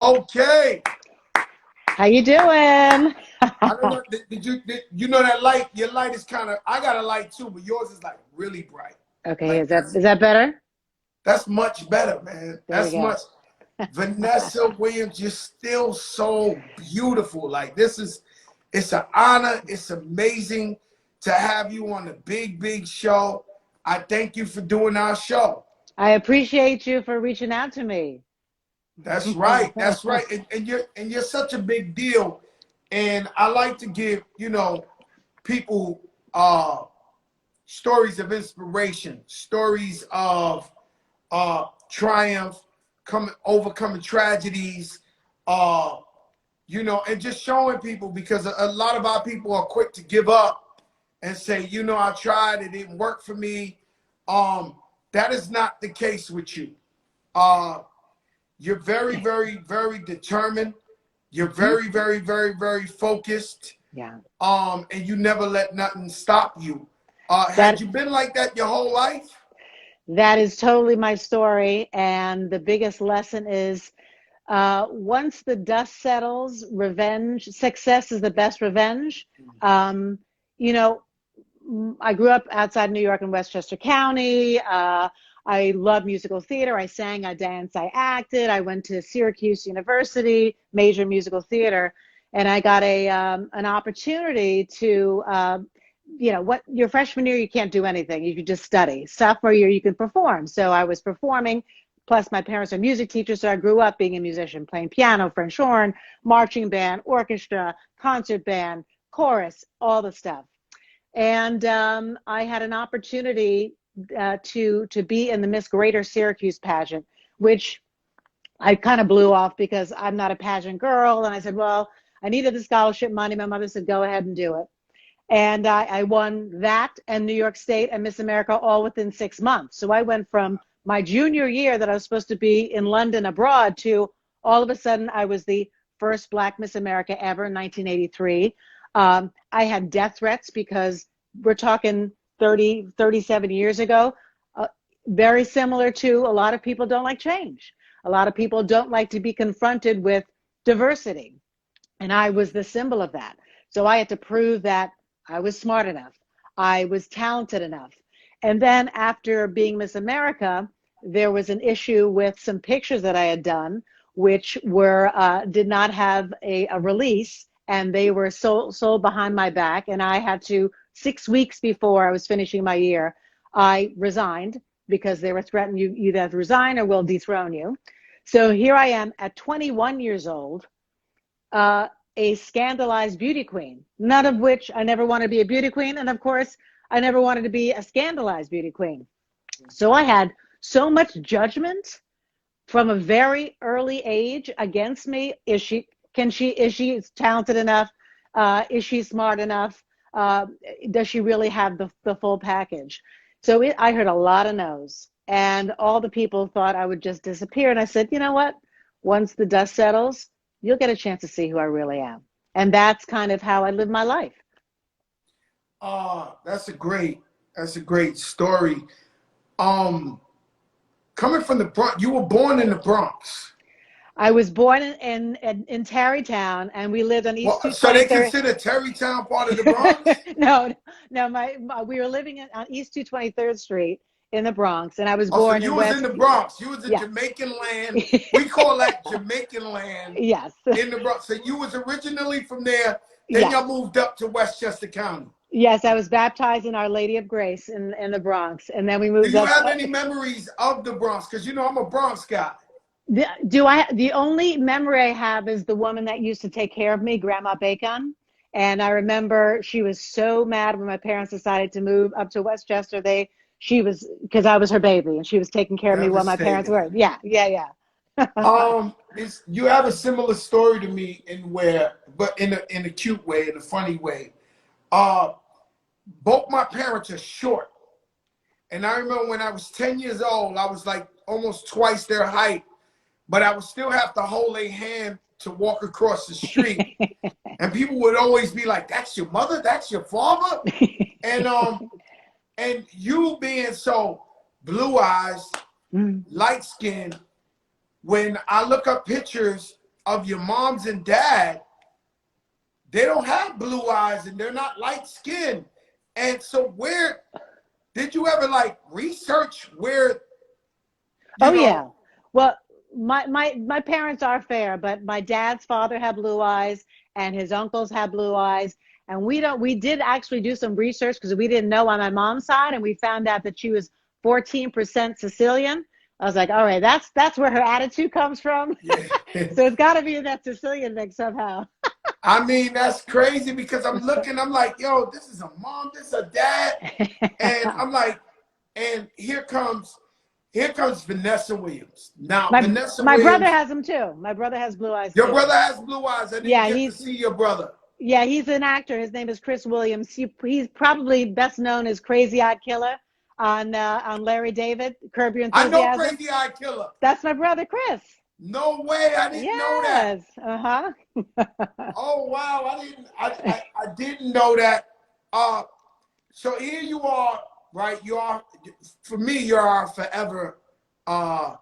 Okay. How you doing? I don't know. Did you know that light? Your light is kind of. I got a light too, but yours is like really bright. Okay, Like is that better? that's much better, man. There we That's go. much. Vanessa Williams, you're still so beautiful. Like this is, it's an honor. It's amazing to have you on the big show. I thank you for doing our show. I appreciate you for reaching out to me. That's right. That's right. And you're such a big deal. And I like to give, people stories of inspiration, stories of triumph, overcoming tragedies, and just showing people because a lot of our people are quick to give up and say, I tried, it didn't work for me. That is not the case with you. Uh, you're very determined. You're very focused. Yeah. And you never let nothing stop you. Had That you been like that your whole life? that is totally my story, and the biggest lesson is once the dust settles, success is the best revenge. Um, you know, I grew up outside New York in Westchester County. I love musical theater. I sang, I danced, I acted. I went to Syracuse University, major musical theater, and I got an opportunity to, what your freshman year you can't do anything. You can just study. Sophomore year you can perform. So I was performing. Plus, my parents are music teachers, so I grew up being a musician, playing piano, French horn, marching band, orchestra, concert band, chorus, all the stuff. And I had an opportunity to be in the Miss Greater Syracuse pageant, which I kind of blew off because I'm not a pageant girl. And I said, well, I needed the scholarship money. My mother said, go ahead and do it. And I won that and New York State and Miss America all within 6 months. So I went from my junior year that I was supposed to be in London abroad to all of a sudden I was the first Black Miss America ever in 1983. I had death threats because we're talking 37 years ago. Very similar to a lot of people don't like change. A lot of people don't like to be confronted with diversity. And I was the symbol of that. So I had to prove that I was smart enough. I was talented enough. And then after being Miss America, there was an issue with some pictures that I had done, which were did not have a release, and they were sold behind my back. And I had to, 6 weeks before I was finishing my year, I resigned because they were threatening you either have to resign or we'll dethrone you. So here I am at 21 years old, a scandalized beauty queen, none of which I never wanted to be a beauty queen. And of course, I never wanted to be a scandalized beauty queen. So I had so much judgment from a very early age against me. Is she talented enough? Is she smart enough? Does she really have the full package? So I heard a lot of no's, and all the people thought I would just disappear. And I said, you know what? Once the dust settles, you'll get a chance to see who I really am. And that's kind of how I live my life. That's a great story. Um, Coming from the Bronx, you were born in the Bronx. I was born in Tarrytown, and we lived on East Well, so they 223rd. consider Terrytown part of the Bronx? No, we were living on East 223rd Street in the Bronx, and I was Oh, so born you in was in West. the Bronx. You was in Yes, Jamaican land. We call that Jamaican land yes, in the Bronx. So you was originally from there. Then yes, y'all moved up to Westchester County. yes. I was baptized in Our Lady of Grace in the Bronx, and then we Do moved you up. have any memories of the Bronx? Because I'm a Bronx guy. The only memory I have is the woman that used to take care of me, Grandma Bacon. And I remember she was so mad when my parents decided to move up to Westchester. She was, because I was her baby, and she was taking care of me while my parents Devastated. were. Yeah, yeah, yeah. You have a similar story to me but in a cute way, in a funny way. Uh, Both my parents are short. And I remember when I was 10 years old, I was like almost twice their height, but I would still have to hold a hand to walk across the street. And people would always be like, that's your mother? That's your father? And and you being so blue eyes, Mm. light skinned, when I look up pictures of your moms and dad, they don't have blue eyes and they're not light skinned. And so where did you ever like research where, Oh yeah. Well, my parents are fair, but my dad's father had blue eyes and his uncles had blue eyes. And we did actually do some research because we didn't know on my mom's side, and we found out that she was 14% Sicilian. I was like, all right, that's where her attitude comes from. yeah. So it's got to be in that Sicilian mix somehow. I mean, that's crazy because I'm looking, I'm like, yo, this is a mom, this is a dad. And I'm like, and here comes Vanessa Williams. Now, Vanessa My brother Williams, has them too. My brother has blue eyes your too. brother has blue eyes. I didn't get to see your brother. Yeah, he's an actor. His name is Chris Williams. He's probably best known as Crazy Eyed Killer on Larry David, Curb Your I know Enthusiasm. Crazy Eye Killer. That's my brother Chris. No way, I didn't know that. Uh-huh. Oh wow, I didn't know that. So here you are, right? You are, for me, you are forever, our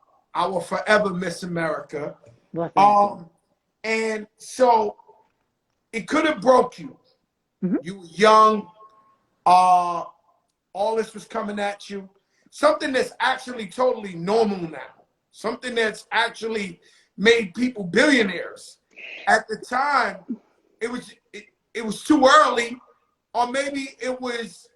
forever Miss America. Well, and so it could have broke you. Mm-hmm. You were young. All this was coming at you. Something that's actually totally normal now. Something that's actually made people billionaires. At the time, it was too early, or maybe it was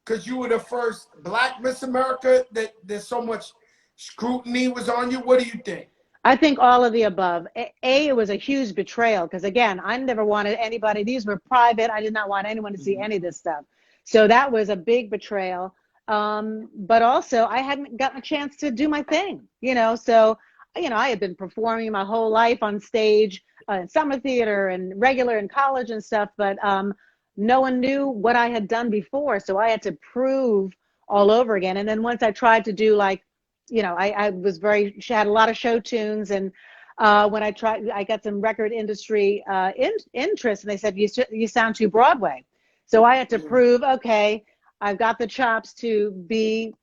because you were the first Black Miss America that there's so much scrutiny was on you. What do you think? I think all of the above. It was a huge betrayal because, again, I never wanted anybody. These were private. I did not want anyone to see any of this stuff. So that was a big betrayal. But also, I hadn't gotten a chance to do my thing, So, I had been performing my whole life on stage, in summer theater and regular in college and stuff. But no one knew what I had done before. So I had to prove all over again. And then once I tried to do I had a lot of show tunes, and when I got some record industry interest, and they said, you sound too Broadway. So I had to prove, okay, I've got the chops to be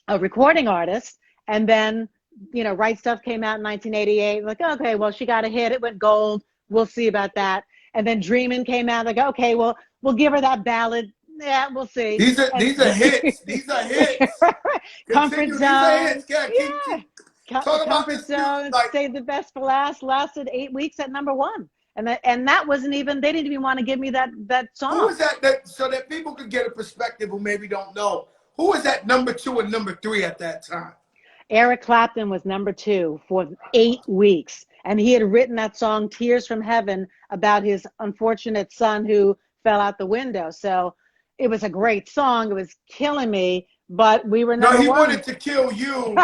a recording artist. And then, Right Stuff came out in 1988. Like, okay, well, she got a hit. It went gold. We'll see about that. And then Dreamin' came out. Like, okay, well, we'll give her that ballad. Yeah, we'll see. These are hits. These are hits. Comfort Zone. These are hits. Comfort Zone. Saved the Best for Last. Lasted 8 weeks at #1. And that wasn't even, they didn't even want to give me that song. Who was that so that people could get a perspective who maybe don't know? Who was that #2 and #3 at that time? Eric Clapton was #2 for 8 weeks. And he had written that song, Tears from Heaven, about his unfortunate son who fell out the window. So it was a great song. It was killing me, but we were #1. No, he wanted to kill you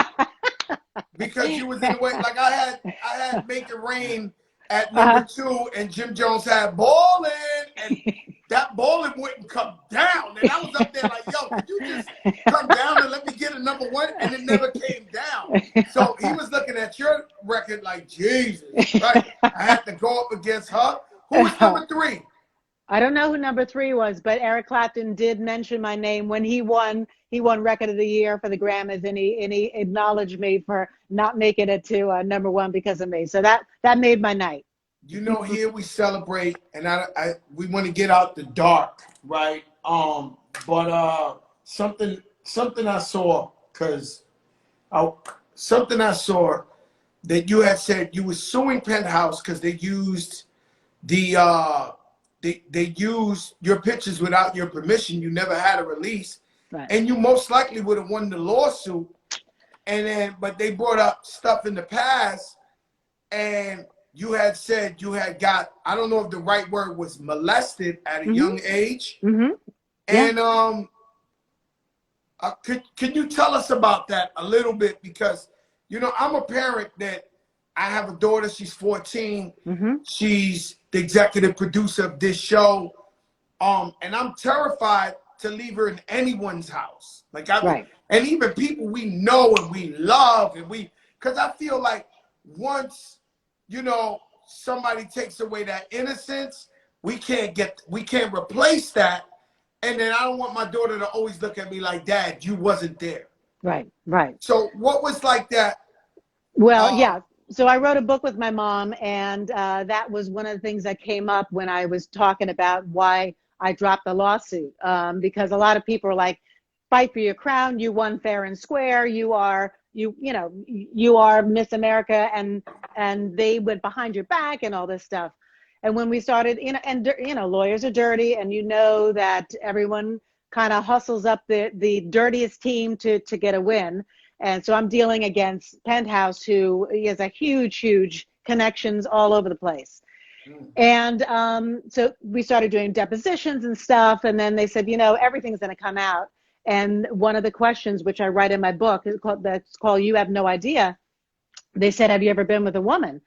because you was in the way. Like I had Make It Rain at #2, and Jim Jones had Ballin', and that Ballin' wouldn't come down. And I was up there like, yo, could you just come down and let me get a #1? And it never came down. So he was looking at your record like, Jesus, right? I had to go up against her. Who was #3? I don't know who #3 was, but Eric Clapton did mention my name when he won. He won Record of the Year for the Grammys, and he acknowledged me for not making it to #1 because of me. So that made my night. Here we celebrate, and we want to get out the dark, right? But something I saw, something I saw that you had said you were suing Penthouse because they used they used your pictures without your permission. You never had a release, right. And you most likely would have won the lawsuit. But they brought up stuff in the past, and you had said you had got, I don't know if the right word was, molested at a young age. Mm-hmm. And can you tell us about that a little bit? Because, I'm a parent that I have a daughter. She's 14. Mm-hmm. She's the executive producer of this show. And I'm terrified to leave her in anyone's house. Right. And even people we know and we love, because I feel like once, somebody takes away that innocence, we can't replace that. And then I don't want my daughter to always look at me like, Dad, you wasn't there. Right. So what was like that? Well, yeah. so I wrote a book with my mom, and that was one of the things that came up when I was talking about why I dropped the lawsuit. Because a lot of people are like, "Fight for your crown. You won fair and square. You are Miss America," and they went behind your back and all this stuff. And when we started, lawyers are dirty, and that everyone kind of hustles up the dirtiest team to get a win. And so I'm dealing against Penthouse, who has a huge connections all over the place. Mm. And so we started doing depositions and stuff. And then they said, everything's going to come out. And one of the questions, which I write in my book, that's called "You Have No Idea." They said, "Have you ever been with a woman?"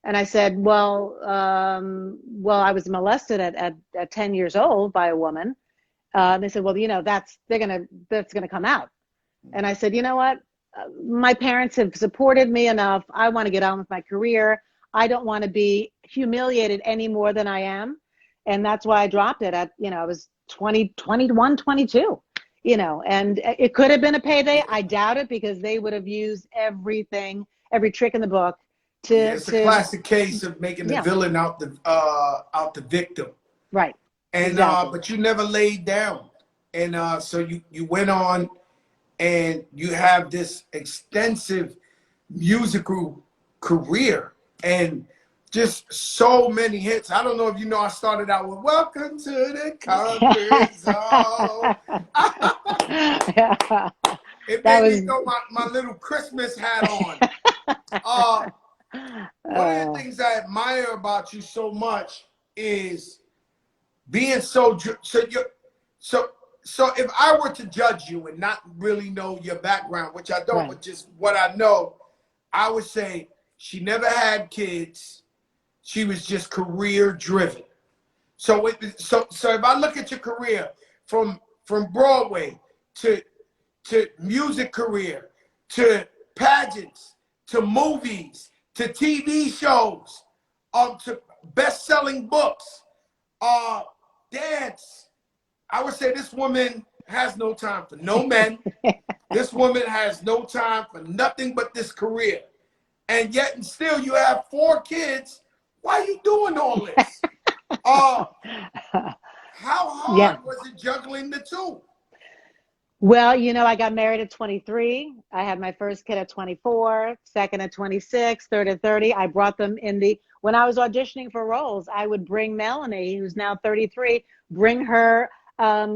And I said, well, I was molested at 10 years old by a woman. They said, well, that's gonna come out. And I said, you know what? My parents have supported me enough. I want to get on with my career. I don't want to be humiliated any more than I am. And that's why I dropped it I was 20, 21, 22, and it could have been a payday. I doubt it, because they would have used every trick in the book Yeah, to, it's a classic case of making the yeah, villain out the victim. right. And Exactly. but you never laid down. And so you went on, and you have this extensive musical career and just so many hits. I don't know if you know, I started out with "Welcome to the Comfort Zone." Yeah. It That made me was throw my little Christmas hat on. Uh, One of the uh, things I admire about you so much is being so if I were to judge you and not really know your background, which I don't, right. but just what I know, I would say she never had kids. She was just career driven. So if I look at your career from Broadway to music career to pageants to movies to TV shows, to best-selling books, uh, dance. I would say this woman has no time for no men. This woman has no time for nothing but this career. And yet and still you have 4 kids. Why are you doing all this? Uh, how Yeah. hard was it juggling the two? Well, I got married at 23. I had my first kid at 24, second at 26, third at 30. I brought them when I was auditioning for roles, I would bring Melanie, who's now 33, bring her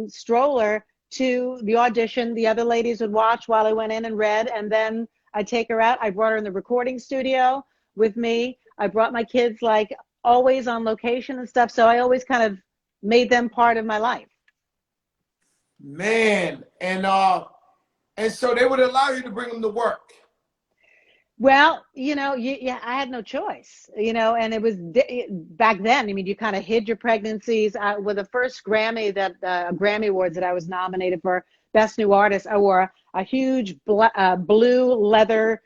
stroller to the audition. The other ladies would watch while I went in and read, and then I'd take her out. I brought her in the recording studio with me. I brought my kids, like, always on location and stuff. So I always kind of made them part of my life. Man, and so they would allow you to bring them to work. Well, I had no choice, and it was back then. I mean, you kind of hid your pregnancies. With the first Grammy Awards that I was nominated for Best New Artist, I wore a huge blue leather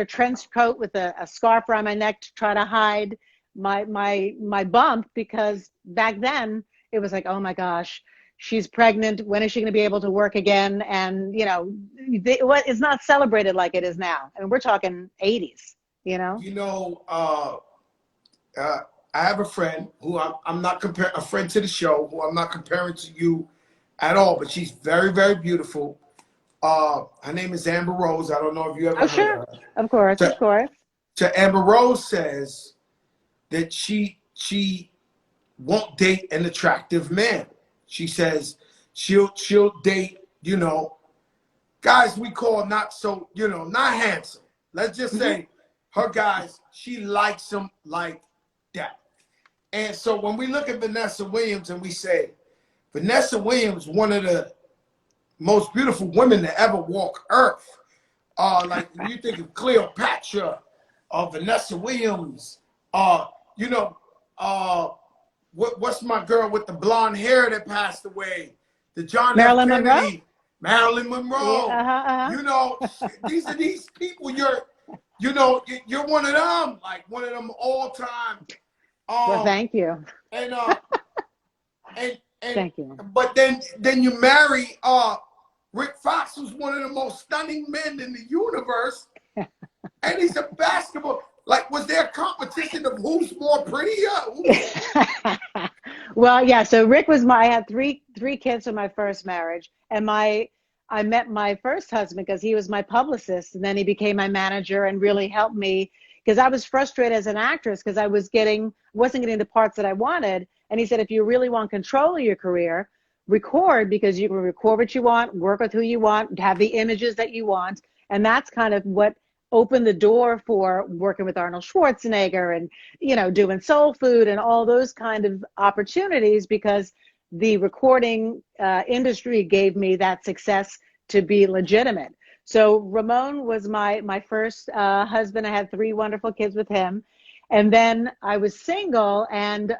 trench coat with a scarf around my neck to try to hide my bump, because back then it was like, oh my gosh, she's pregnant. When is she going to be able to work again? And it's not celebrated like it is now. I mean, we're talking 80s. You know, I have a friend who I'm not comparing, a friend to the show who I'm not comparing to you at all, but she's very, very beautiful. Her name is Amber Rose. I don't know if you ever Oh, heard sure, of her. of course, of So, course. so Amber Rose says that she won't date an attractive man. She says she'll date, guys we call not so, not handsome. Let's just Hmm. say her guys, she likes them like that. And so when we look at Vanessa Williams and we say, Vanessa Williams, one of the most beautiful women to ever walk Earth. Like when you think of Cleopatra, Vanessa Williams, uh, you know, uh, what's my girl with the blonde hair that passed away? The John F. Marilyn Monroe. Kennedy, Marilyn Yeah. Monroe. Uh-huh, uh-huh. These are these people. You're one of them, like one of them all time. Well, Um, thank you. and and Thank you. but then you marry Rick Fox, who's one of the most stunning men in the universe. And he's a basketball. Like, was there a competition of who's more prettier? Well, yeah. So Rick was I had three kids from my first marriage, and I met my first husband because he was my publicist, and then he became my manager and really helped me because I was frustrated as an actress because I wasn't getting the parts that I wanted. And he said, if you really want control of your career, record, because you can record what you want, work with who you want, have the images that you want, and that's kind of what opened the door for working with Arnold Schwarzenegger and, doing soul food and all those kind of opportunities, because the recording industry gave me that success to be legitimate. So Ramon was my first husband. I had 3 wonderful kids with him. And then I was single, and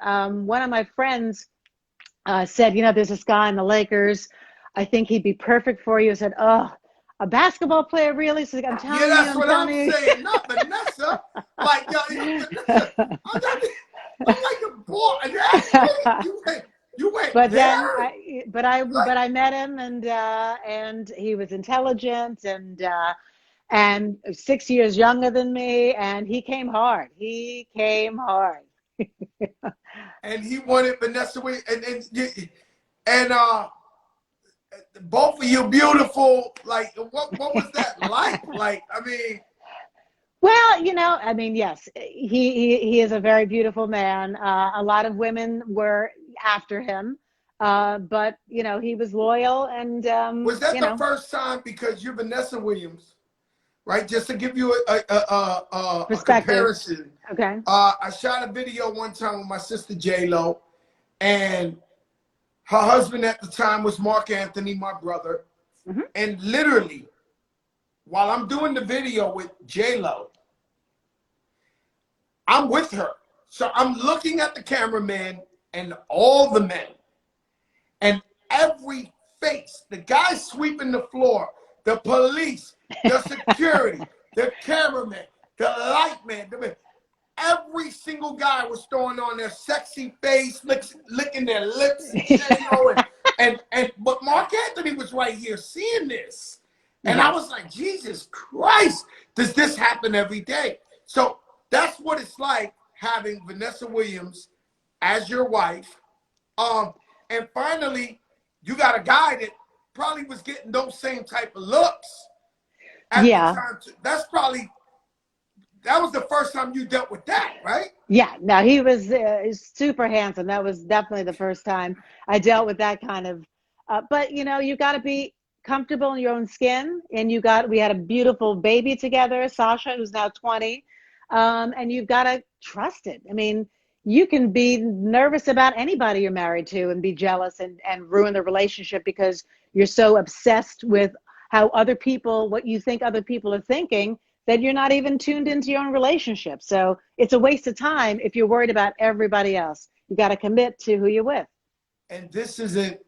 one of my friends said, there's this guy in the Lakers. I think he'd be perfect for you. I said, oh, a basketball player, really? So I'm Yeah, telling you, that's I'm what telling I'm you. saying. Not Vanessa. Like, Vanessa, I'm like a boy. You went But then there. I met him, and he was intelligent and 6 years younger than me, and he came hard. He came hard. And he wanted Vanessa with, and both of you beautiful. Like, what was that like? Like, I mean, Well, yes, he is a very beautiful man. A lot of women were after him, but he was loyal, and was that the first time, because you're Vanessa Williams, right? Just to give you a perspective. comparison. Okay. I shot a video one time with my sister J-Lo, and her husband at the time was Mark Anthony, my brother. Mm-hmm. And literally, while I'm doing the video with J-Lo, I'm with her. So I'm looking at the cameraman and all the men, and every face, the guy sweeping the floor, the police, the security, the cameraman, the light man, every single guy was throwing on their sexy face, licking their lips and J-Lo, but Mark Anthony was right here seeing this. And I was like, Jesus Christ, does this happen every day? So that's what it's like having Vanessa Williams as your wife. And finally, you got a guy that probably was getting those same type of looks at the time. That was the first time you dealt with that, right? Yeah, no, he was super handsome. That was definitely the first time I dealt with that kind of. But you got to be comfortable in your own skin, and we had a beautiful baby together, Sasha, who's now 20, and you've got to trust it. I mean, you can be nervous about anybody you're married to and be jealous and ruin the relationship because you're so obsessed with what you think other people are thinking, that you're not even tuned into your own relationship. So it's a waste of time if you're worried about everybody else. You got to commit to who you're with. And this isn't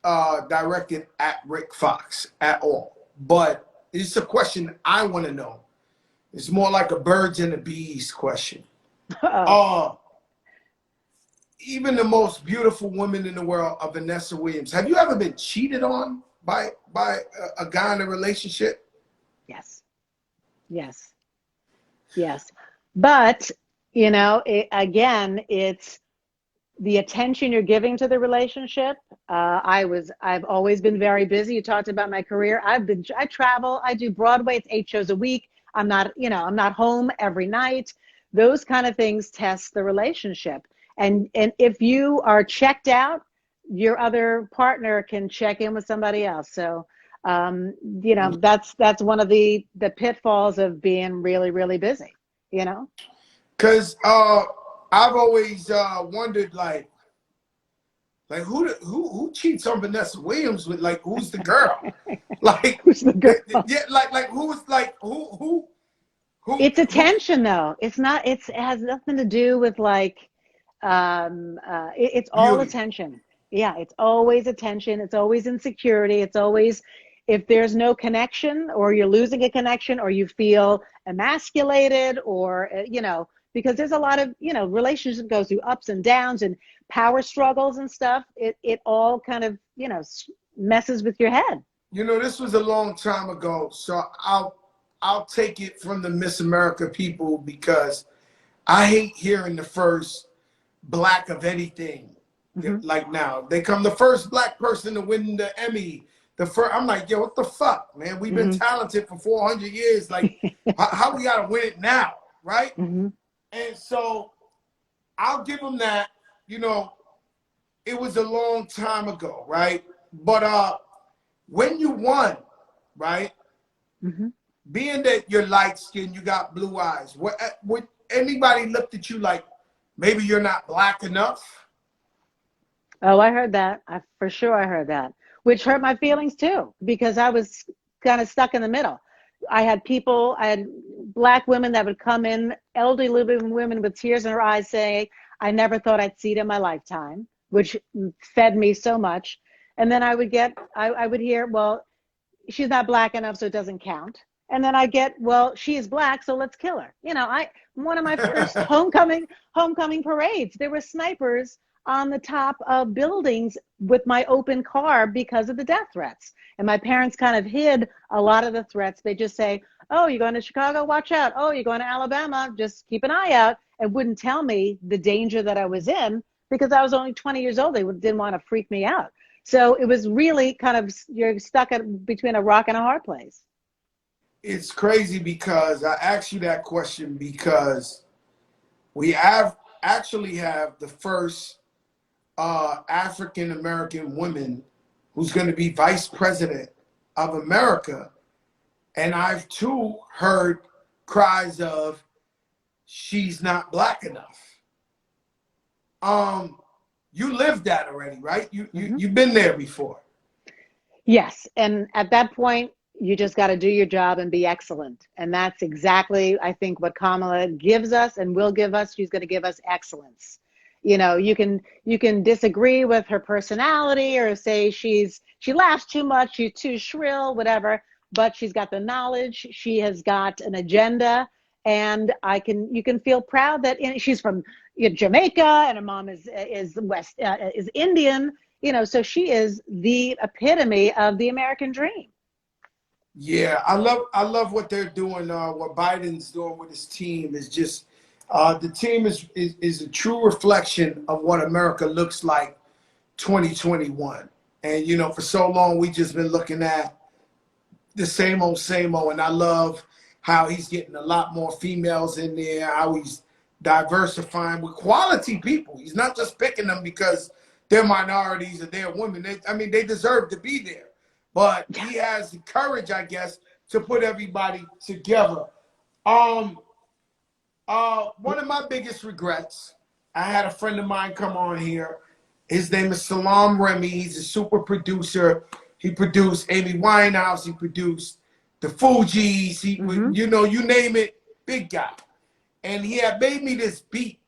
directed at Rick Fox at all, but it's a question I want to know. It's more like a birds and the bees question. Even the most beautiful woman in the world, Vanessa Williams, have you ever been cheated on by a guy in a relationship? Yes. But, it's the attention you're giving to the relationship. I've always been very busy. You talked about my career. I travel, I do Broadway. It's 8 shows a week. I'm not home every night. Those kind of things test the relationship. And if you are checked out, your other partner can check in with somebody else. So, that's one of the pitfalls of being really, really busy, Because I've always wondered, like who cheats on Vanessa Williams with, like, who's the girl? Like, who's the girl? Yeah, like who's, like, who? It's attention, though. It has nothing to do with, like, it's all Beauty. attention. Yeah, it's always attention. It's always insecurity. It's always, if there's no connection, or you're losing a connection, or you feel emasculated, or, because there's a lot of, relationship goes through ups and downs and power struggles and stuff. It all kind of, messes with your head. This was a long time ago, so I'll take it from the Miss America people because I hate hearing the first black of anything. Like now, they come the first black person to win the Emmy. The first, I'm like, yo, what the fuck, man? We've been talented for 400 years. Like, how we gotta win it now, right? And so I'll give them that. You know, it was a long time ago, right? But when you won, right? Being that you're light skinned, you got blue eyes. Would anybody looked at you like maybe you're not black enough? Oh, I heard that. For sure I heard that, which hurt my feelings too, because I was kind of stuck in the middle. I had black women that would come in, elderly living women with tears in her eyes saying, I never thought I'd see it in my lifetime, which fed me so much. And then I would hear, well, she's not black enough, so it doesn't count. And then I get, well, she is black, so let's kill her. You know, one of my first homecoming parades, there were snipers on the top of buildings with my open car because of the death threats. And my parents kind of hid a lot of the threats. They just say, oh, you're going to Chicago? Watch out. Oh, you're going to Alabama? Just keep an eye out. And wouldn't tell me the danger that I was in because I was only 20 years old. They didn't want to freak me out. So it was really kind of, you're stuck between a rock and a hard place. It's crazy because I asked you that question because we actually have the first African American woman who's going to be vice president of America. And I've too heard cries of she's not black enough. You lived that already, right? You've been there before. Yes. And at that point, you just got to do your job and be excellent. And that's exactly, I think, what Kamala gives us and will give us. She's going to give us excellence. You know, you can disagree with her personality or say she laughs too much, she's too shrill, whatever, but she's got the knowledge, she has got an agenda, and you can feel proud that she's from Jamaica and her mom is Indian, you know, so she is the epitome of the American dream. Yeah, I love what they're doing. What Biden's doing with his team is just the team is a true reflection of what America looks like 2021. And you know, for so long we just been looking at the same old, and I love how he's getting a lot more females in there, how he's diversifying with quality people. He's not just picking them because they're minorities or they're women. They deserve to be there. But he has the courage, I guess, to put everybody together. One of my biggest regrets, I had a friend of mine come on here. His name is Salam Remy. He's a super producer. He produced Amy Winehouse. He produced the Fugees. You know, you name it, big guy. And he had made me this beat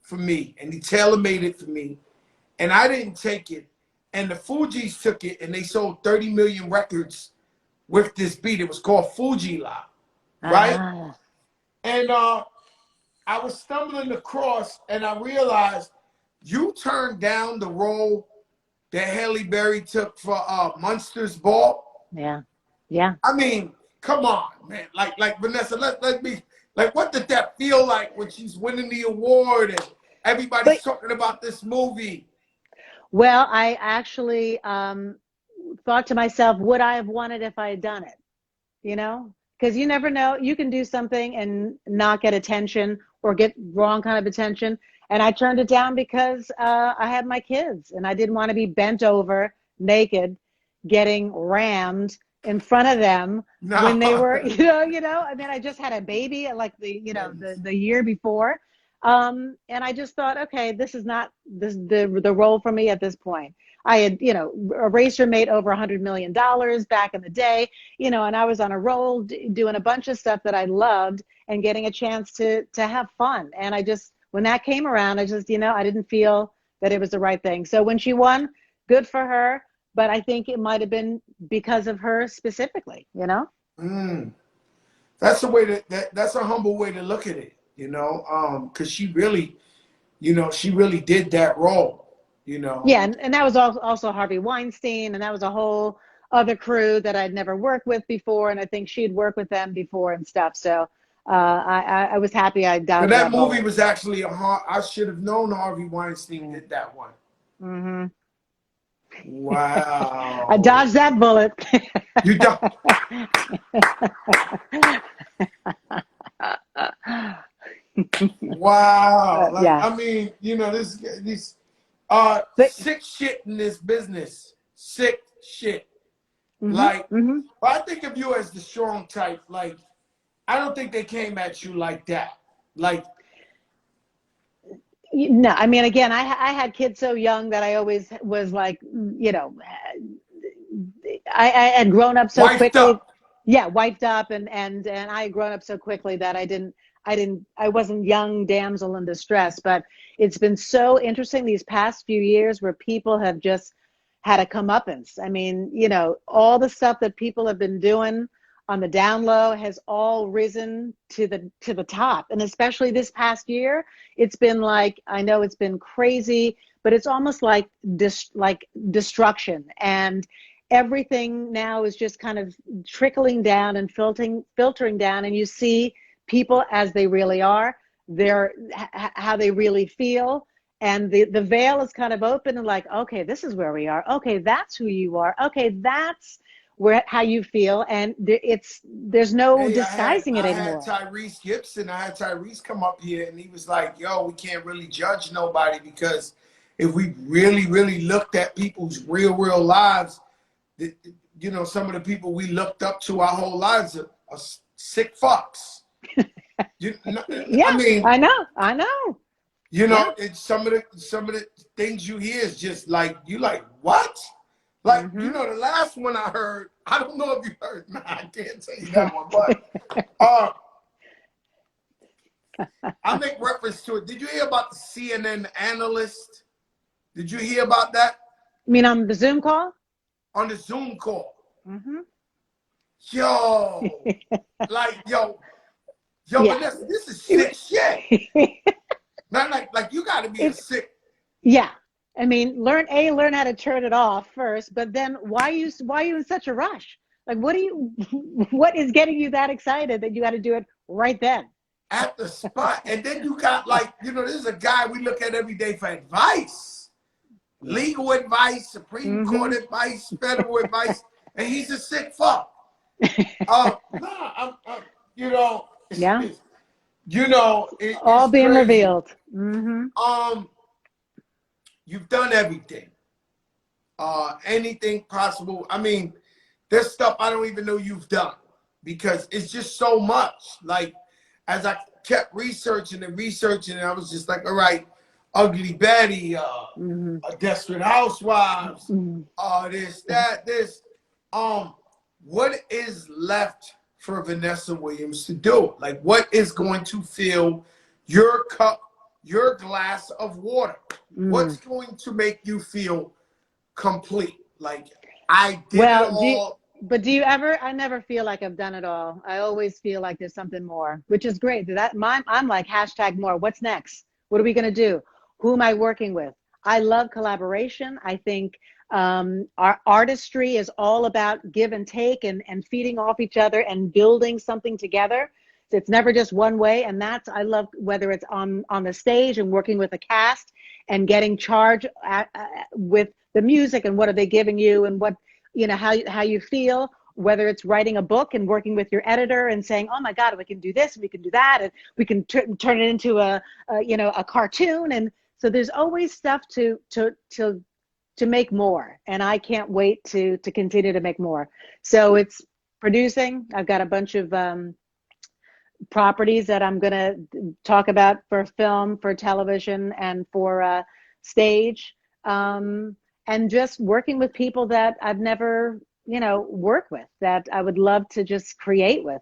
for me, and he tailor-made it for me. And I didn't take it. And the Fugees took it, and they sold 30 million records with this beat. It was called Fuji La, right? And I was stumbling across, and I realized you turned down the role that Halle Berry took for Munster's Ball. Yeah, yeah. I mean, come on, man. Like Vanessa, let me, like, what did that feel like when she's winning the award and everybody's talking about this movie? Well, I actually thought to myself, would I have won it if I had done it? You know, because you never know. You can do something and not get attention or get wrong kind of attention. And I turned it down because I had my kids and I didn't want to be bent over naked, getting rammed in front of them when they were, you know, I mean, I just had a baby like the year before. And I just thought, okay, this is not the role for me at this point. I had, you know, Eraser made over $100 million back in the day, you know, and I was on a roll doing a bunch of stuff that I loved and getting a chance to have fun. And I just, when that came around, I just, you know, I didn't feel that it was the right thing. So when she won, good for her. But I think it might have been because of her specifically, you know? That's the way that's a humble way to look at it, you know, because she really, you know, she really did that role, you know? Yeah, and that was also Harvey Weinstein, and that was a whole other crew that I'd never worked with before, and I think she'd worked with them before and stuff. So I was happy I But dodged that that movie bullet. was actually I should have known Harvey Weinstein did that one. Mm-hmm. I Wow. dodged that bullet. You don't. Wow. Like, Yeah. I mean, you know, this But sick shit in this business. Sick shit. mm-hmm, Like, mm-hmm. but I think of you as the strong type. Like, I don't think they came at you like that. Like, No, I mean, again, I had kids so young that I always was like, I had grown up so wifed quickly. up. Yeah, wiped up, and I had grown up so quickly that I wasn't young damsel in distress. But it's been so interesting these past few years where people have just had a comeuppance. I mean, all the stuff that people have been doing on the down low has all risen to the top. And especially this past year, it's been like, I know it's been crazy, but it's almost like destruction. And everything now is just kind of trickling down and filtering down, and you see people as they really are, how they really feel, and the veil is kind of open and like, okay, this is where we are. Okay, that's who you are. Okay, that's how you feel, and there's no Hey, disguising it I had anymore. Tyrese Gibson. I had Tyrese come up here, and he was like, "Yo, we can't really judge nobody because if we really, really looked at people's real lives, you know, some of the people we looked up to our whole lives are sick fucks." I Yeah, mean, I know. you Yeah. know, it's some of the things you hear is just like you like what? Like, you Mm-hmm. know, the last one I heard, I don't know if you heard, nah, I can't tell you that one, but uh I make reference to it. Did you hear about the CNN analyst? Did you hear about that I mean, on the Zoom call. on the Zoom call? Mm-hmm. Yo, like yo, Yeah. Vanessa, this is sick shit. Not like you got to be a It's sick. Yeah. I mean, learn how to turn it off first, but then why are you in such a rush? Like, what is getting you that excited that you got to do it right then? At the spot. And then you got like, you know, this is a guy we look at every day for advice, Yeah. legal advice, Supreme Court Mm-hmm. advice, federal advice, and he's a sick fuck. Nah, you know, Yeah. it's All being crazy. revealed. Mm-hmm. Um, you've done everything, anything possible. I mean, there's stuff I don't even know you've done because it's just so much. Like, as I kept researching and researching, I was just like, all right, Ugly Betty, Mm-hmm. Desperate Housewives, Mm-hmm. this, that, this. What is left for Vanessa Williams to do? Like, what is going to fill your cup, your glass of water? Mm-hmm. What's going to make you feel complete? Like, I did it Well, all. do you ever? I never feel like I've done it all. I always feel like there's something more, which is great. I'm like #more. What's next? What are we gonna do? Who am I working with? I love collaboration. I think our artistry is all about give and take and feeding off each other and building something together. So it's never just one way, and I love whether it's on the stage and working with a cast and getting charged with the music and what are they giving you and what how you feel, whether it's writing a book and working with your editor and saying, oh my god, we can do this and we can do that and we can turn it into a cartoon. And so there's always stuff to make more, and I can't wait to continue to make more. So it's producing. I've got a bunch of properties that I'm going to talk about for film, for television, and for stage. And just working with people that I've never, worked with, that I would love to just create with.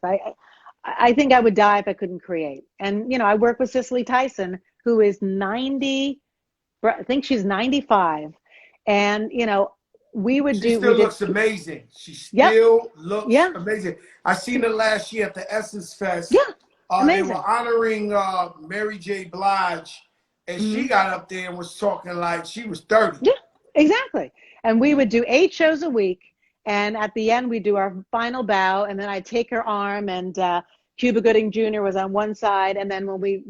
I think I would die if I couldn't create. And, I work with Cicely Tyson, who is 90, I think she's 95. And, She we still did, looks amazing. She yep, still looks yeah, amazing. I seen her last year at the Essence Fest. yeah, They were amazing. honoring Mary J. Blige, and she Mm-hmm. got up there and was talking like she was 30. Yeah, exactly. And we would do 8 shows a week. And at the end, we do our final bow, and then I take her arm, and Cuba Gooding Jr. was on one side, and then when we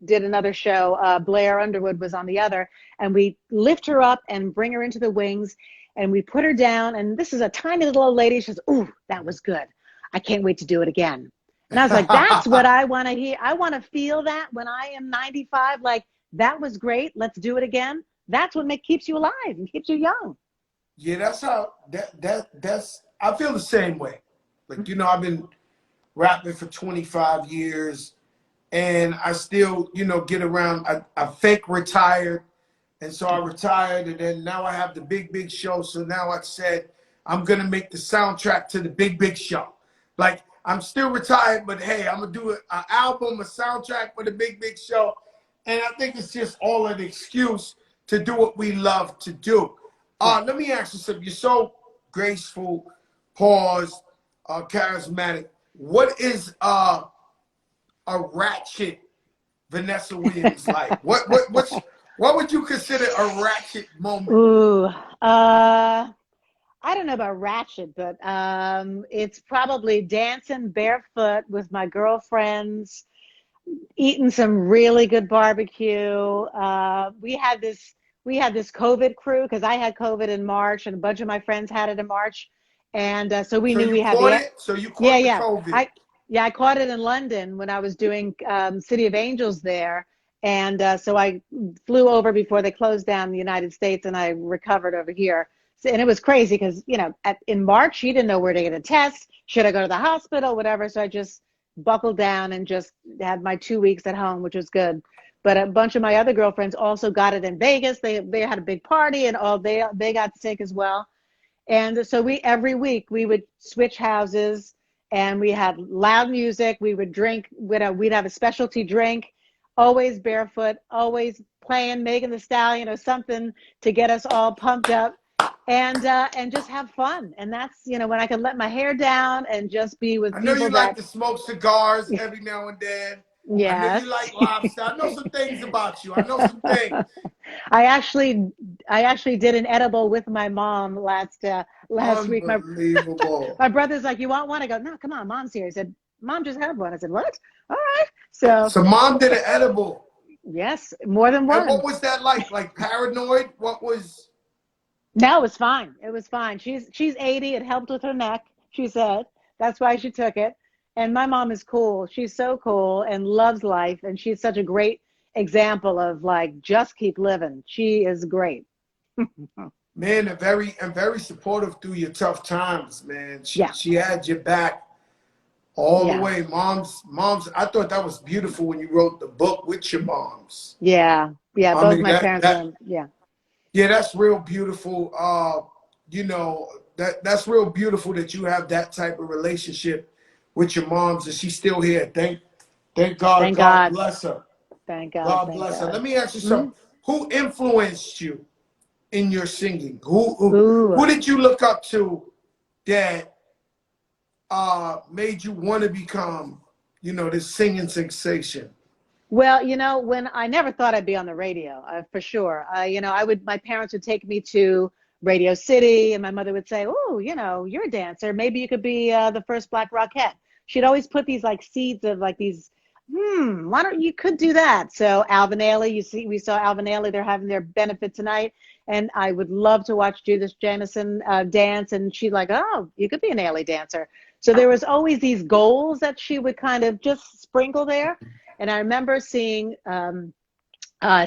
did another show, Blair Underwood was on the other, and we lift her up and bring her into the wings, and we put her down, and this is a tiny little old lady. She says, "Ooh, that was good. I can't wait to do it again." And I was like, that's what I want to hear. I want to feel that when I am 95, like, that was great. Let's do it again. That's what keeps you alive and keeps you young. Yeah, that's how that's I feel the same way. Like, you know, I've been rapping for 25 years and I still, you know, get around. I fake retired. And so I retired, and then now I have the big show. So now I said I'm gonna make the soundtrack to the big show. Like, I'm still retired, but hey, I'm gonna do an album, a soundtrack for the big show. And I think it's just all an excuse to do what we love to do. Let me ask you something. You're so graceful, paused, charismatic. What is a ratchet Vanessa Williams like? What would you consider a ratchet moment? Ooh, I don't know about ratchet, but it's probably dancing barefoot with my girlfriends, eating some really good barbecue. We had this COVID crew because I had COVID in March, and a bunch of my friends had it in March, and so we knew we had the. So you caught the COVID. I caught it in London when I was doing City of Angels there. And so I flew over before they closed down the United States, and I recovered over here. So, and it was crazy because, you know, in March, she didn't know where to get a test. Should I go to the hospital, whatever. So I just buckled down and just had my 2 weeks at home, which was good. But a bunch of my other girlfriends also got it in Vegas. They had a big party, and they got sick as well. And so every week we would switch houses, and we had loud music. We would drink, we'd have a specialty drink. Always barefoot, always playing Megan Thee Stallion or something to get us all pumped up, and just have fun. And that's, you know, when I can let my hair down and just be with people. I know you like to smoke cigars every now and then. Yes. I know you like lobster. I know some things about you. I know some things. I actually did an edible with my mom last week. My brother's like, "You want one?" I go, "No, come on, Mom's here." He said, "Mom just had one." I said, "What? All right." So Mom did an edible. Yes, more than one. And what was that like? Like paranoid? What was? No, it was fine. It was fine. She's 80. It helped with her neck, she said. That's why she took it. And my mom is cool. She's so cool and loves life. And she's such a great example of, like, just keep living. She is great. Man, and very supportive through your tough times, man. She had your back all the way. Moms, I thought that was beautiful when you wrote the book with your moms. Yeah. Both my parents. Yeah, that's real beautiful. You know, that's real beautiful that you have that type of relationship with your moms, and she's still here. Thank God. Thank God God. bless her. Thank God. God bless her. Let me ask you something. Who influenced you in your singing? Who did you look up to that made you want to become, you know, this singing sensation? Well, you know, when I never thought I'd be on the radio, for sure. You know, my parents would take me to Radio City, and my mother would say, "Oh, you know, you're a dancer. Maybe you could be the first Black Rockette." She'd always put these, like, seeds of, like, these, why don't you could do that? So Alvin Ailey, we saw Alvin Ailey, they're having their benefit tonight, and I would love to watch Judith Jamison dance, and she'd like, "Oh, you could be an Ailey dancer." So there was always these goals that she would kind of just sprinkle there. And I remember seeing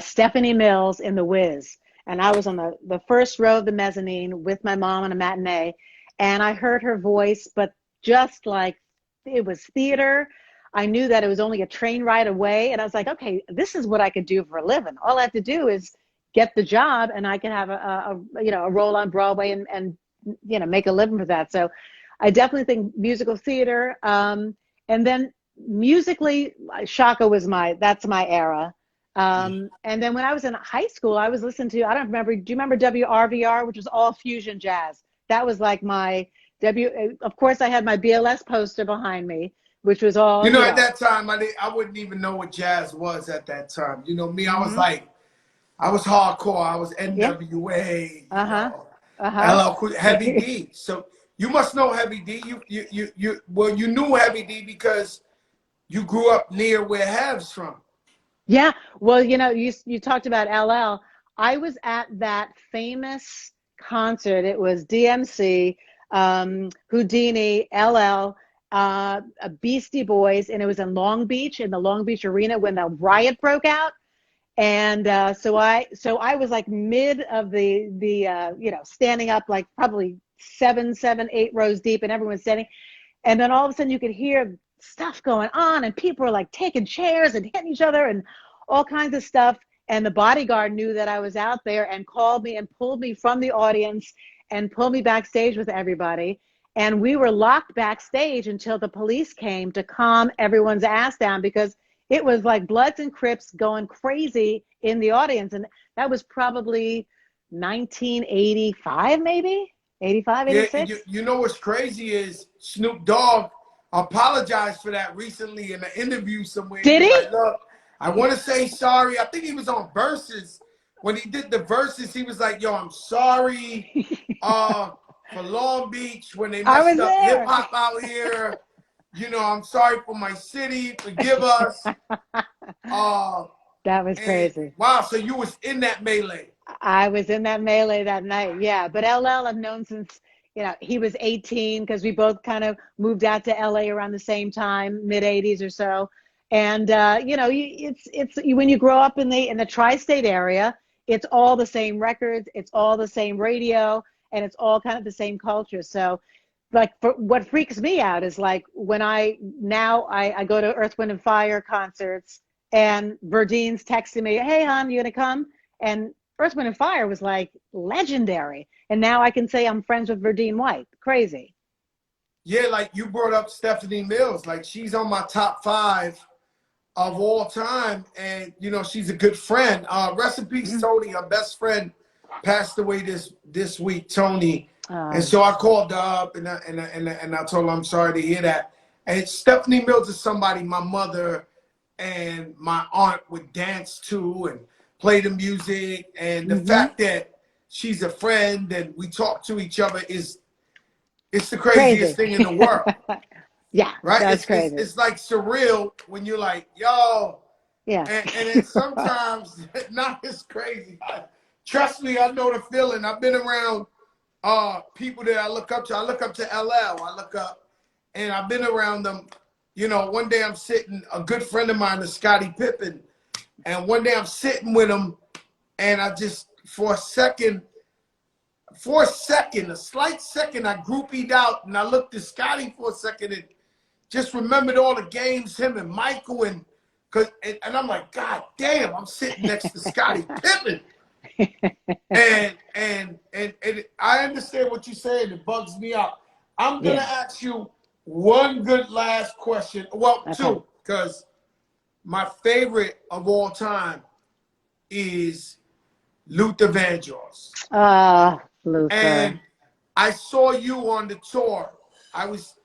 Stephanie Mills in The Wiz. And I was on the first row of the mezzanine with my mom on a matinee. And I heard her voice, but just like it was theater. I knew that it was only a train ride away. And I was like, okay, this is what I could do for a living. All I have to do is get the job, and I can have a role on Broadway and you know, make a living for that. So I definitely think musical theater. And then musically, Shaka was that's my era. And then when I was in high school, I was listening to, I don't remember, do you remember WRVR, which was all fusion jazz? That was like my of course I had my BLS poster behind me, which was all, you know, at that time, I wouldn't even know what jazz was at that time. You know, me, I was like, I was hardcore. I was NWA, LL Cool, Heavy D. So You must know Heavy D. Well, you knew Heavy D because you grew up near where Hav's from. Yeah. Well, you know, you talked about LL. I was at that famous concert. It was DMC, Houdini, LL, Beastie Boys, and it was in Long Beach, in the Long Beach Arena when the riot broke out. And so I was like mid of the you know, standing up like probably seven, 8 rows deep, and everyone's standing. And then all of a sudden you could hear stuff going on, and people were like taking chairs and hitting each other and all kinds of stuff. And the bodyguard knew that I was out there and called me and pulled me from the audience and pulled me backstage with everybody. And we were locked backstage until the police came to calm everyone's ass down, because it was like Bloods and Crips going crazy in the audience. And that was probably 1985, maybe 85, Yeah, 86. you know what's crazy is Snoop Dogg apologized for that recently in an interview somewhere. He Did was he? like, look, I want to say sorry. I think he was on Versus. When he did the Versus, he was like, yo, I'm sorry for Long Beach when they I messed was up hip there. hop out here. You know, I'm sorry for my city. Forgive us. That was And crazy. wow, so you was in that melee. I was in that melee that night. Yeah. But LL I've known since, you know, he was 18, because we both kind of moved out to LA around the same time, mid 80s or so. And you know, it's when you grow up in the tri-state area, it's all the same records, it's all the same radio, and it's all kind of the same culture. So like, for what freaks me out is like when I go to Earth, Wind and Fire concerts, and Verdine's texting me, hey hon, you gonna come? And Earth, Wind and Fire was like legendary. And now I can say I'm friends with Verdine White. Crazy. Yeah, like you brought up Stephanie Mills. Like she's on my top 5 of all time, and you know she's a good friend. Rest in peace, Tony. Her best friend passed away this week, Tony. And so I called her up and I told her I'm sorry to hear that. And Stephanie Mills is somebody my mother and my aunt would dance to and play the music. And the fact that she's a friend and we talk to each other it's the craziest Crazy. thing in the world. Yeah, Right? that's crazy. It's like surreal when you're like, yo, Yeah. and then sometimes not as crazy. Trust me, I know the feeling. I've been around people that I look up to. I look up to LL. I look up, and I've been around them. You know, one day I'm sitting, a good friend of mine is Scottie Pippen, and one day I'm sitting with him, and I just, for a slight second, I groupied out, and I looked at Scottie for a second and just remembered all the games, him and Michael, and I'm like, God damn, I'm sitting next to Scottie Pippen. And I understand what you're saying. It bugs me out. I'm gonna ask you one good last question. Well, two, because my favorite of all time is Luther Vandross. Luther. And I saw you on the tour. I was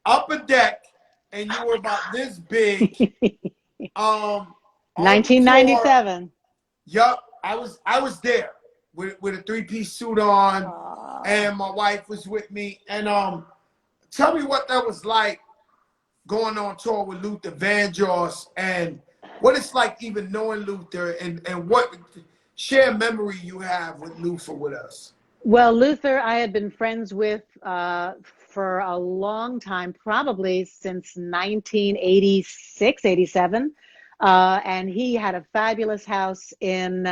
up a deck, and you were about this big. On 1997. Yup, I was there with a 3-piece suit on, and my wife was with me. And tell me what that was like going on tour with Luther Vandross, and what it's like even knowing Luther, and what share memory you have with Luther with us. Well, Luther, I had been friends with for a long time, probably since 1986, 87. And he had a fabulous house in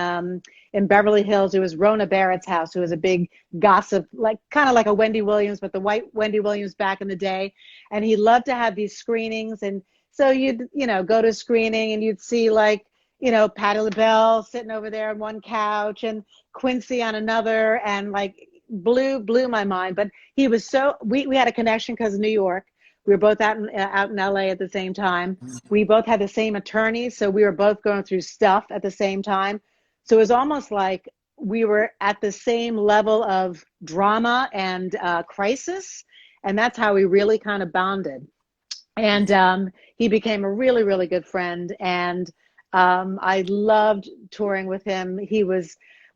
Beverly Hills. It was Rona Barrett's house, who was a big gossip, like kind of like a Wendy Williams, but the white Wendy Williams back in the day. And he loved to have these screenings. And so you'd, you know, go to a screening and you'd see like, you know, Patti LaBelle sitting over there on one couch and Quincy on another, and like blew my mind. But he was so, we had a connection because of New York. We were both out in LA at the same time. We both had the same attorneys, so we were both going through stuff at the same time. So it was almost like we were at the same level of drama and crisis, and that's how we really kind of bonded. And he became a really, really good friend, and I loved touring with him.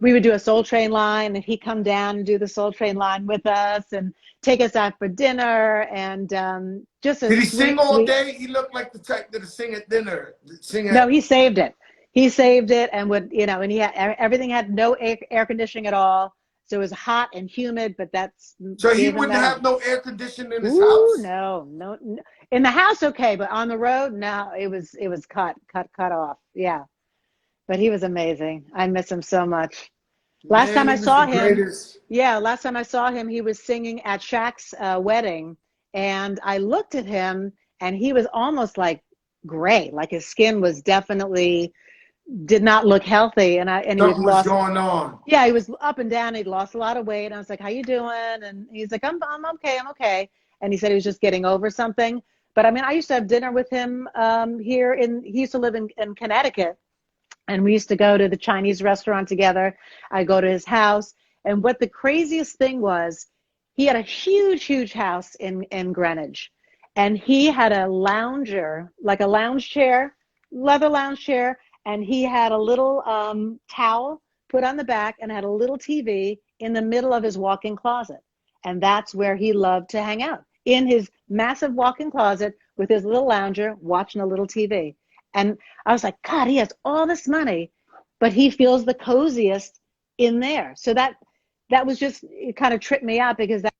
we would do a Soul Train line, and he'd come down and do the Soul Train line with us and take us out for dinner, and just a Did he sing sweet, all sweet. day? He looked like the type that sing at dinner. Sing No, at. he saved it. He saved it, and would, you know, and he had everything had no air conditioning at all, so it was hot and humid, but that's So he gave him wouldn't that have energy. no air conditioning in his Ooh, house? no, no, no. In the house, okay, but on the road, no, it was cut off. Yeah, but he was amazing. I miss him so much. Last Man, time I he was the saw him, greatest. yeah, last time I saw him, he was singing at Shaq's wedding, and I looked at him, and he was almost like gray, like his skin was definitely did not look healthy, and he had Something was lost. going on. Yeah, he was up and down. He'd lost a lot of weight. And I was like, "How you doing?" And he's like, I'm okay, I'm okay." And he said he was just getting over something. But I mean, I used to have dinner with him here in. He used to live in Connecticut, and we used to go to the Chinese restaurant together. I go to his house, and what the craziest thing was, he had a huge house in Greenwich, and he had a lounger, like a lounge chair, leather lounge chair, and he had a little towel put on the back, and had a little TV in the middle of his walk-in closet, and that's where he loved to hang out, in his massive walk-in closet with his little lounger, watching a little TV. And I was like, God, he has all this money, but he feels the coziest in there. So that was just, it kind of tripped me out, because that.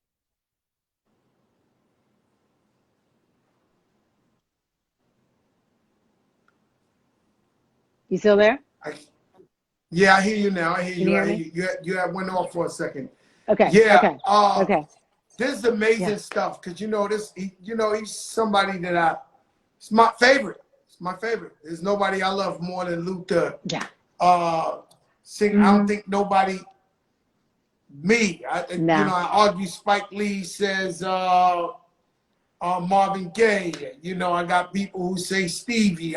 You still there? I, yeah, I hear you now. I hear Can you you. hear I hear me? you. You had went off for a second. Okay, Yeah. okay, okay. This is Yeah, amazing stuff, because you know this. You know, he's somebody that it's my favorite. It's my favorite. There's nobody I love more than Luther. yeah. Sing. I don't Mm-hmm. think nobody. Me. You know, No, I argue. Spike Lee says Marvin Gaye. You know, I got people who say Stevie.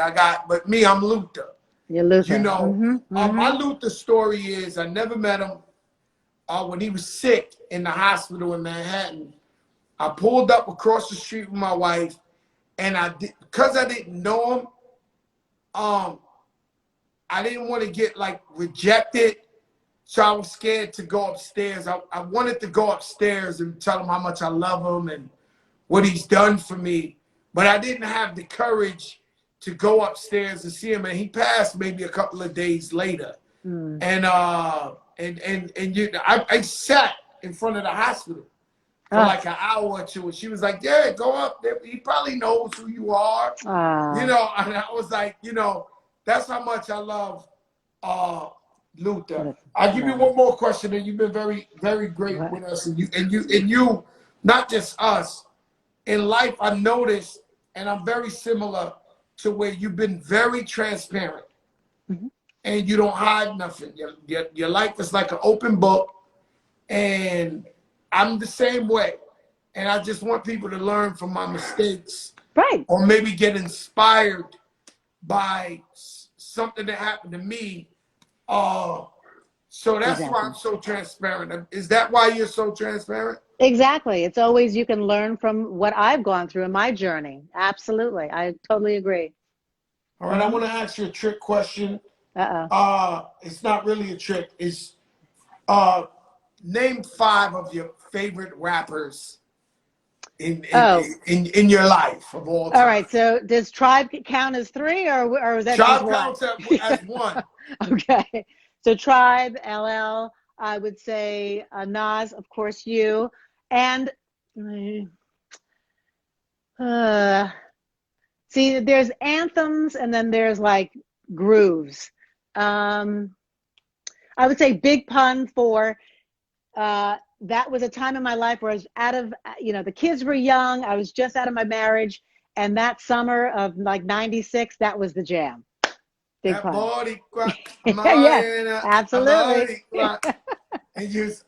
But me, I'm Luther. you're You Luther. know, Mm-hmm, my mm-hmm. Luther story is I never met him. When he was sick in the hospital in Manhattan, I pulled up across the street with my wife, and because I didn't know him, I didn't want to get like rejected, so I was scared to go upstairs. I wanted to go upstairs and tell him how much I love him and what he's done for me, but I didn't have the courage to go upstairs and see him. And he passed maybe a couple of days later. Mm. And I sat in front of the hospital for Oh, like an hour or two, and she was like, "Yeah, go up there. He probably knows who you are." You ah, know, and I was like, you know, that's how much I love Luther. I'll give you wow. one more question, and you've been very, very great What? with us, and you, not just us. In life, I noticed, and I'm very similar to where you've been very transparent, Mm-hmm. and you don't hide nothing. Your life is like an open book, and I'm the same way. And I just want people to learn from my mistakes, Right. or maybe get inspired by something that happened to me. So that's why Exactly. I'm so transparent. Is that why you're so transparent? Exactly. It's always, you can learn from what I've gone through in my journey. Absolutely. I totally agree. All right, I Mm-hmm. want to ask you a trick question. Uh-oh. It's not really a trick. It's uh, name 5 of your favorite rappers Oh, in your life of all all time. right. So does Tribe count as three, or is that just Tribe one? counts as one. Okay. So Tribe, LL, I would say Nas, of course, you, and uh, see, there's anthems, and then there's like grooves. Um, I would say Big Pun for that was a time in my life where I was out of, the kids were young. I was just out of my marriage. And that summer of like 96, that was the jam. Big That Pun. body crack, Yes, a absolutely. body crack. And just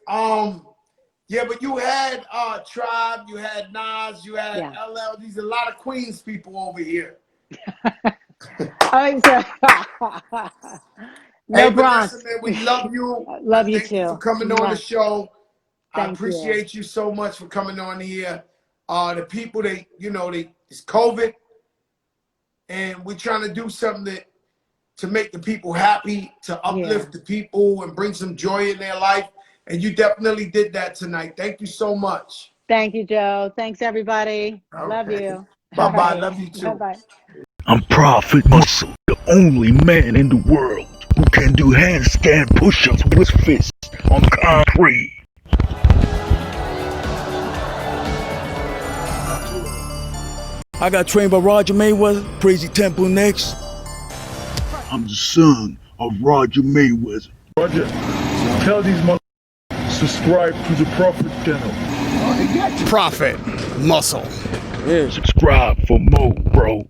yeah, but you had Tribe, you had Nas, you had Yeah. LL. These are a lot of Queens people over here. Oh, so, Hey, no Vanessa, Bronx. man, we love you. I Love you thank you for too. coming on the Mwah. show. I Thank you. appreciate you so much for coming on here. The people, it's COVID, and we're trying to do something that to make the people happy, to uplift the people and bring some joy in their life. And you definitely did that tonight. Thank you so much. Thank you, Joe. Thanks, everybody. Okay. Love you. Bye-bye. Love you too. Bye-bye. I'm Prophet Muscle, the only man in the world who can do handstand push-ups with his fists on concrete. I got trained by Roger Mayweather, Crazy Temple next. I'm the son of Roger Mayweather. Roger, tell these motherfuckers subscribe to the Prophet channel. Prophet Muscle. Subscribe for more, bro.